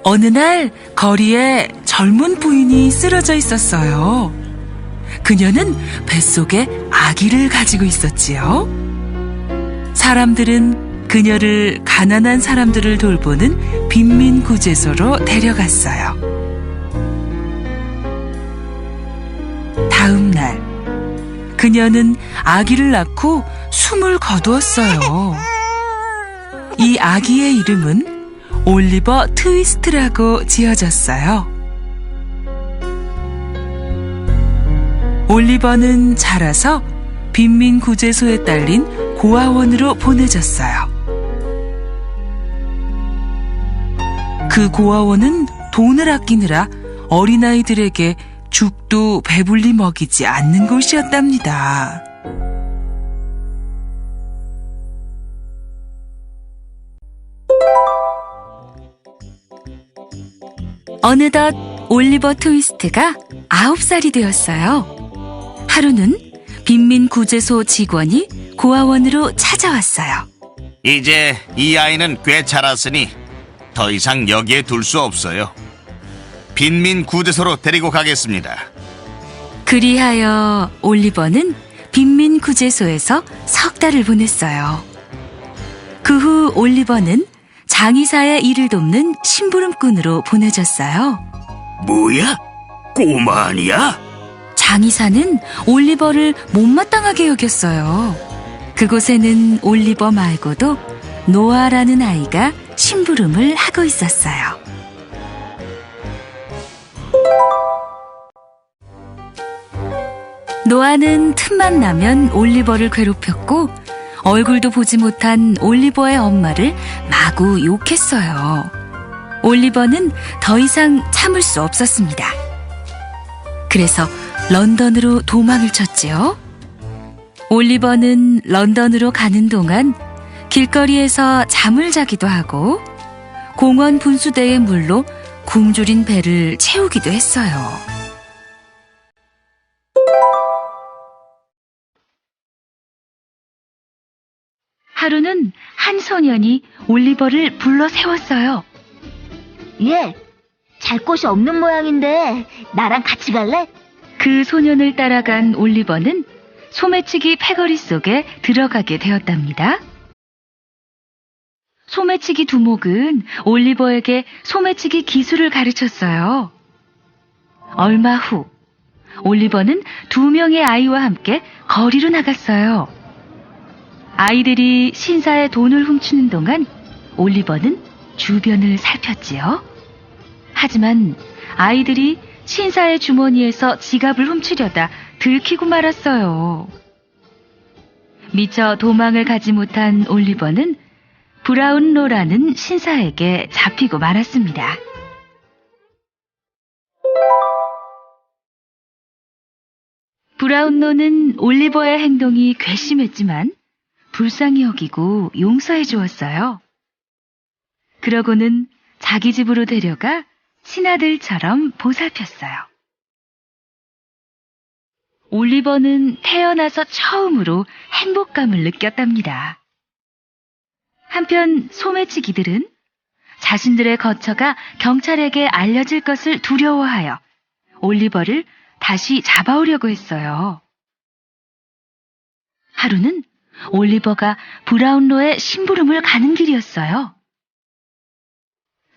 어느 날 거리에 젊은 부인이 쓰러져 있었어요. 그녀는 뱃속에 아기를 가지고 있었지요. 사람들은 그녀를 가난한 사람들을 돌보는 빈민구제소로 데려갔어요. 다음 날, 그녀는 아기를 낳고 숨을 거두었어요. 이 아기의 이름은 올리버 트위스트라고 지어졌어요. 올리버는 자라서 빈민구제소에 딸린 고아원으로 보내졌어요. 그 고아원은 돈을 아끼느라 어린아이들에게 죽도 배불리 먹이지 않는 곳이었답니다. 어느덧 올리버 트위스트가 9살이 되었어요. 하루는 빈민구제소 직원이 고아원으로 찾아왔어요. 이제 이 아이는 꽤 자랐으니 더 이상 여기에 둘 수 없어요. 빈민구제소로 데리고 가겠습니다. 그리하여 올리버는 빈민구제소에서 석 달을 보냈어요. 그 후 올리버는 장의사의 일을 돕는 심부름꾼으로 보내졌어요. 뭐야? 꼬마 아니야? 장의사는 올리버를 못마땅하게 여겼어요. 그곳에는 올리버 말고도 노아라는 아이가 심부름을 하고 있었어요. 노아는 틈만 나면 올리버를 괴롭혔고 얼굴도 보지 못한 올리버의 엄마를 마구 욕했어요. 올리버는 더 이상 참을 수 없었습니다. 그래서 런던으로 도망을 쳤지요. 올리버는 런던으로 가는 동안 길거리에서 잠을 자기도 하고 공원 분수대의 물로 굶주린 배를 채우기도 했어요. 하루는 한 소년이 올리버를 불러 세웠어요. 얘, 잘 곳이 없는 모양인데 나랑 같이 갈래? 그 소년을 따라간 올리버는 소매치기 패거리 속에 들어가게 되었답니다. 소매치기 두목은 올리버에게 소매치기 기술을 가르쳤어요. 얼마 후 올리버는 2명의 아이와 함께 거리로 나갔어요. 아이들이 신사의 돈을 훔치는 동안 올리버는 주변을 살폈지요. 하지만 아이들이 신사의 주머니에서 지갑을 훔치려다 들키고 말았어요. 미처 도망을 가지 못한 올리버는 브라운로라는 신사에게 잡히고 말았습니다. 브라운로는 올리버의 행동이 괘씸했지만 불쌍히 여기고 용서해 주었어요. 그러고는 자기 집으로 데려가 친아들처럼 보살폈어요. 올리버는 태어나서 처음으로 행복감을 느꼈답니다. 한편 소매치기들은 자신들의 거처가 경찰에게 알려질 것을 두려워하여 올리버를 다시 잡아오려고 했어요. 하루는 올리버가 브라운로의 심부름을 가는 길이었어요.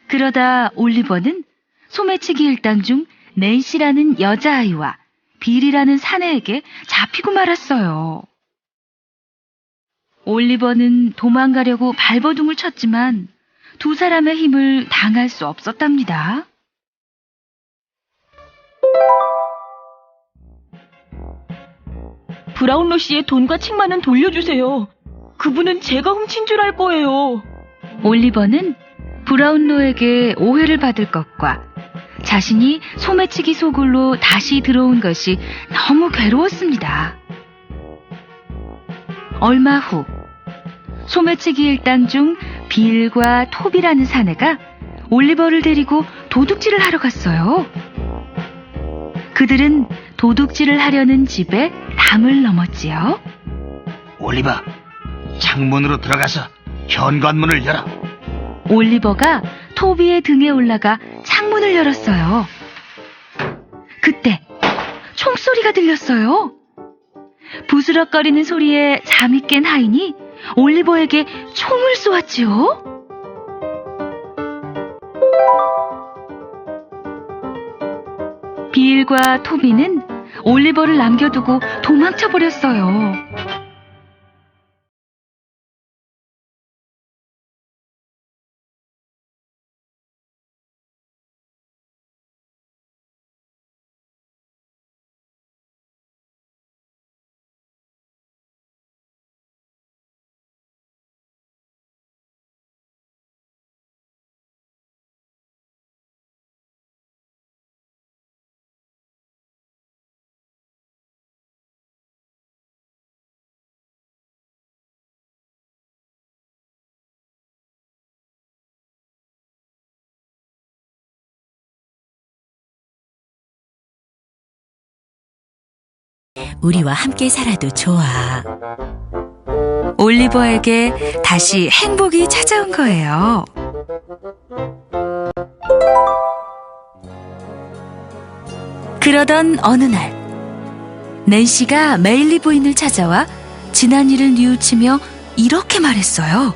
그러다 올리버는 소매치기 일당 중 낸시라는 여자아이와 빌이라는 사내에게 잡히고 말았어요. 올리버는 도망가려고 발버둥을 쳤지만 두 사람의 힘을 당할 수 없었답니다. 브라운로 씨의 돈과 책만은 돌려주세요. 그분은 제가 훔친 줄 알 거예요. 올리버는 브라운로에게 오해를 받을 것과 자신이 소매치기 소굴로 다시 들어온 것이 너무 괴로웠습니다. 얼마 후 소매치기 일당 중 빌과 톱이라는 사내가 올리버를 데리고 도둑질을 하러 갔어요. 그들은 도둑질을 하려는 집에 담을 넘었지요. 올리버, 창문으로 들어가서 현관문을 열어. 올리버가 토비의 등에 올라가 창문을 열었어요. 그때 총소리가 들렸어요. 부스럭거리는 소리에 잠이 깬 하인이 올리버에게 총을 쏘았지요. 빌과 토비는 올리버를 남겨두고 도망쳐 버렸어요. 우리와 함께 살아도 좋아. 올리버에게 다시 행복이 찾아온 거예요. 그러던 어느 날, 낸시가 메일리 부인을 찾아와 지난 일을 뉘우치며 이렇게 말했어요.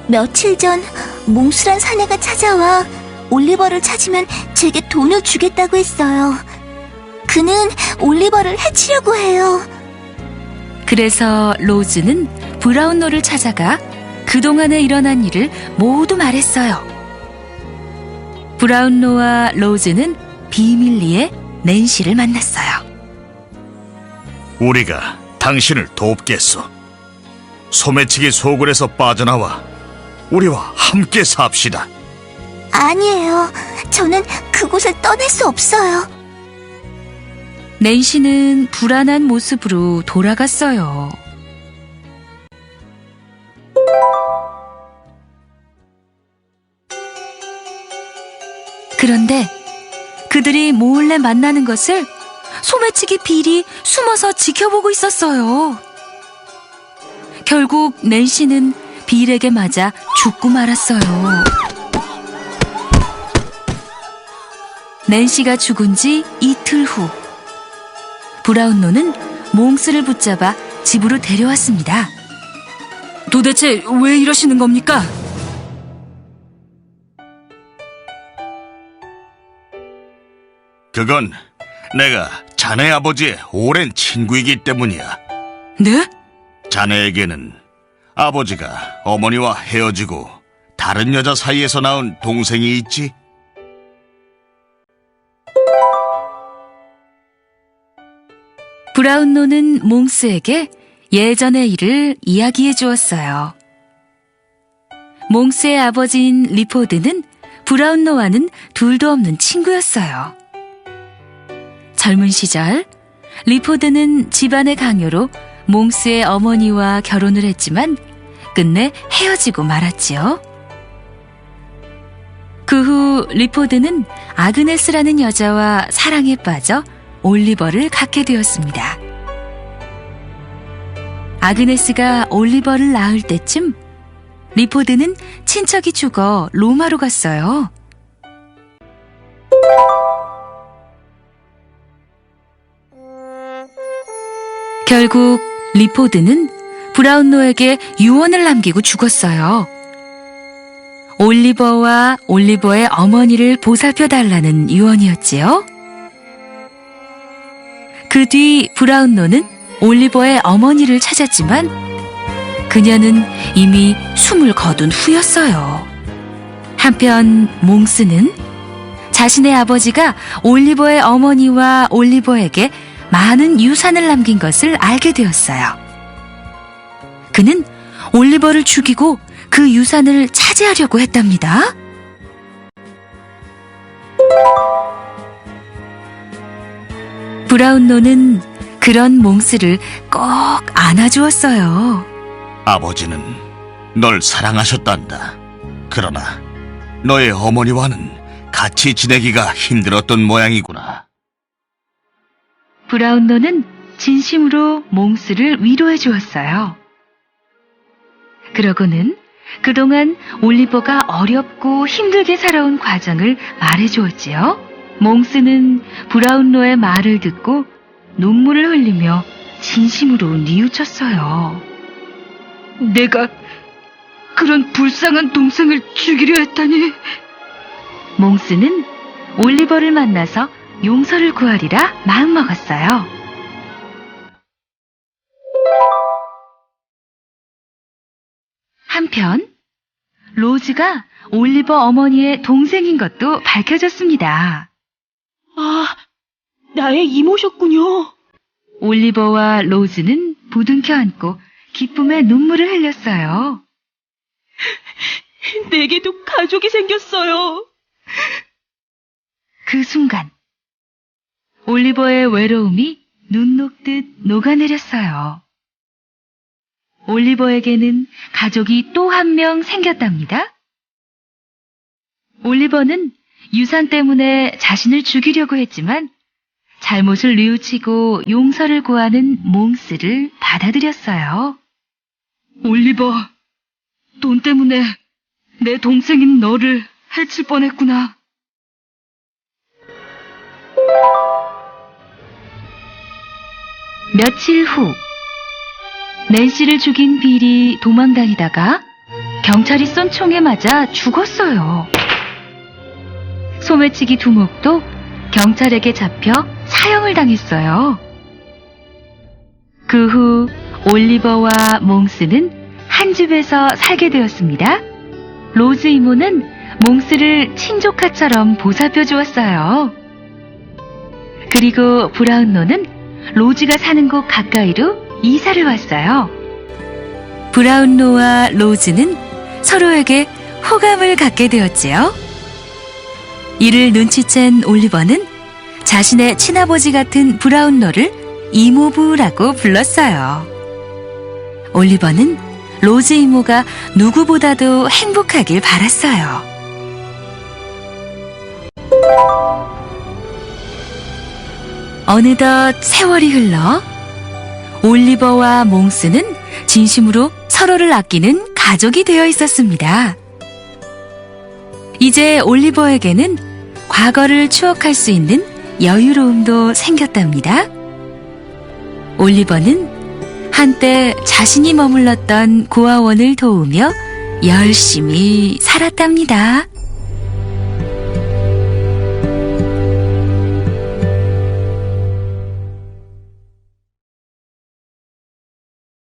며칠 전 몽수란 사내가 찾아와 올리버를 찾으면 제게 돈을 주겠다고 했어요. 그는 올리버를 해치려고 해요. 그래서 로즈는 브라운로를 찾아가 그동안에 일어난 일을 모두 말했어요. 브라운로와 로즈는 비밀리에 낸시를 만났어요. 우리가 당신을 돕겠소. 소매치기 소굴에서 빠져나와 우리와 함께 삽시다. 아니에요. 저는 그곳을 떠날 수 없어요. 낸시는 불안한 모습으로 돌아갔어요. 그런데 그들이 몰래 만나는 것을 소매치기 빌이 숨어서 지켜보고 있었어요. 결국 낸시는 빌에게 맞아 죽고 말았어요. 낸시가 죽은 지 이틀 후, 브라운로는 몽스를 붙잡아 집으로 데려왔습니다. 도대체 왜 이러시는 겁니까? 그건 내가 자네 아버지의 오랜 친구이기 때문이야. 네? 자네에게는 아버지가 어머니와 헤어지고 다른 여자 사이에서 낳은 동생이 있지? 브라운로는 몽스에게 예전의 일을 이야기해 주었어요. 몽스의 아버지인 리포드는 브라운로와는 둘도 없는 친구였어요. 젊은 시절 리포드는 집안의 강요로 몽스의 어머니와 결혼을 했지만 끝내 헤어지고 말았지요. 그 후 리포드는 아그네스라는 여자와 사랑에 빠져 올리버를 갖게 되었습니다. 아그네스가 올리버를 낳을 때쯤 리포드는 친척이 죽어 로마로 갔어요. 결국 리포드는 브라운로에게 유언을 남기고 죽었어요. 올리버와 올리버의 어머니를 보살펴달라는 유언이었지요. 그 뒤 브라운로는 올리버의 어머니를 찾았지만 그녀는 이미 숨을 거둔 후였어요. 한편 몽스는 자신의 아버지가 올리버의 어머니와 올리버에게 많은 유산을 남긴 것을 알게 되었어요. 그는 올리버를 죽이고 그 유산을 차지하려고 했답니다. 브라운로는 그런 몽스를 꼭 안아주었어요. 아버지는 널 사랑하셨단다. 그러나 너의 어머니와는 같이 지내기가 힘들었던 모양이구나. 브라운로는 진심으로 몽스를 위로해 주었어요. 그러고는 그동안 올리버가 어렵고 힘들게 살아온 과정을 말해주었지요. 몽스는 브라운로의 말을 듣고 눈물을 흘리며 진심으로 뉘우쳤어요. 내가 그런 불쌍한 동생을 죽이려 했다니. 몽스는 올리버를 만나서 용서를 구하리라 마음먹었어요. 한편 로즈가 올리버 어머니의 동생인 것도 밝혀졌습니다. 아, 나의 이모셨군요. 올리버와 로즈는 부둥켜 안고 기쁨의 눈물을 흘렸어요. 내게도 가족이 생겼어요. 그 순간 올리버의 외로움이 눈 녹듯 녹아내렸어요. 올리버에게는 가족이 또 한 명 생겼답니다. 올리버는 유산 때문에 자신을 죽이려고 했지만 잘못을 뉘우치고 용서를 구하는 몽스를 받아들였어요. 올리버, 돈 때문에 내 동생인 너를 해칠 뻔했구나. 며칠 후 낸시를 죽인 빌이 도망다니다가 경찰이 쏜 총에 맞아 죽었어요. 소매치기 두목도 경찰에게 잡혀 사형을 당했어요. 그 후 올리버와 몽스는 한 집에서 살게 되었습니다. 로즈 이모는 몽스를 친조카처럼 보살펴 주었어요. 그리고 브라운로는 로즈가 사는 곳 가까이로 이사를 왔어요. 브라운로와 로즈는 서로에게 호감을 갖게 되었지요. 이를 눈치챈 올리버는 자신의 친아버지 같은 브라운로를 이모부라고 불렀어요. 올리버는 로즈 이모가 누구보다도 행복하길 바랐어요. 어느덧 세월이 흘러 올리버와 몽스는 진심으로 서로를 아끼는 가족이 되어 있었습니다. 이제 올리버에게는 과거를 추억할 수 있는 여유로움도 생겼답니다. 올리버는 한때 자신이 머물렀던 고아원을 도우며 열심히 살았답니다.